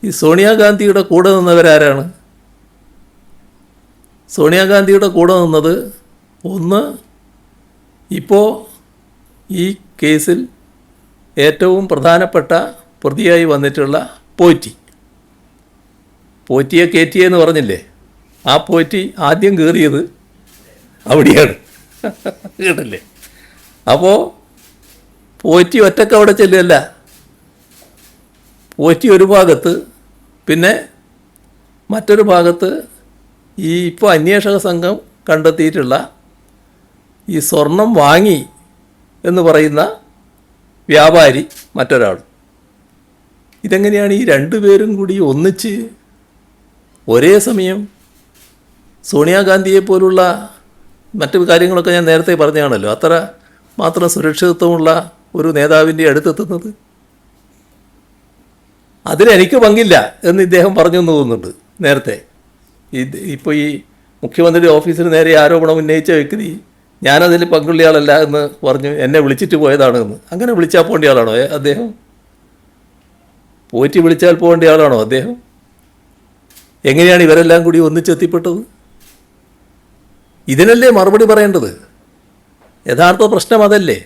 ഈ സോണിയാഗാന്ധിയുടെ കൂടെ നിന്നവരാരാണ്? സോണിയാഗാന്ധിയുടെ കൂടെ നിന്നത് ഒന്ന്, ഇപ്പോൾ ഈ കേസിൽ ഏറ്റവും പ്രധാനപ്പെട്ട പ്രതിയായി വന്നിട്ടുള്ള പോറ്റിയെ കയറ്റിയെന്ന് പറഞ്ഞില്ലേ, ആ പോറ്റി ആദ്യം കയറിയത് അവിടെയാണ്. കേട്ടല്ലേ? അപ്പോൾ പോറ്റി ഒറ്റക്ക് അവിടെ ചെല്ലുകയല്ല, പോറ്റി ഒരു ഭാഗത്ത്, പിന്നെ മറ്റൊരു ഭാഗത്ത് ഈ ഇപ്പോൾ അന്വേഷക സംഘം കണ്ടെത്തിയിട്ടുള്ള ഈ സ്വർണം വാങ്ങി എന്ന് പറയുന്ന വ്യാപാരി മറ്റൊരാൾ. ഇതെങ്ങനെയാണ് ഈ രണ്ടുപേരും കൂടി ഒന്നിച്ച് ഒരേ സമയം സോണിയാഗാന്ധിയെ പോലുള്ള മറ്റു കാര്യങ്ങളൊക്കെ ഞാൻ നേരത്തെ പറഞ്ഞാണല്ലോ, അത്ര മാത്രം സുരക്ഷിതത്വമുള്ള ഒരു നേതാവിൻ്റെ അടുത്തെത്തുന്നത്? അതിലെനിക്ക് പങ്കില്ല എന്ന് ഇദ്ദേഹം പറഞ്ഞു എന്ന് തോന്നുന്നുണ്ട് നേരത്തെ. ഇപ്പോൾ ഈ മുഖ്യമന്ത്രി ഓഫീസിന് നേരെ ആരോപണം ഉന്നയിച്ച വ്യക്തി ഞാനതിൽ പങ്കുള്ളയാളല്ല എന്ന് പറഞ്ഞു എന്നെ വിളിച്ചിട്ട് പോയതാണ് എന്ന്. അങ്ങനെ വിളിച്ചാൽ പോകേണ്ട ആളാണോ അദ്ദേഹം? പോറ്റി വിളിച്ചാൽ പോകേണ്ട ആളാണോ അദ്ദേഹം? എങ്ങനെയാണ് ഇവരെല്ലാം കൂടി ഒന്നിച്ചെത്തിപ്പെട്ടത്? ഇതിനല്ലേ മറുപടി പറയേണ്ടത്? യഥാർത്ഥ പ്രശ്നം അതല്ലേ?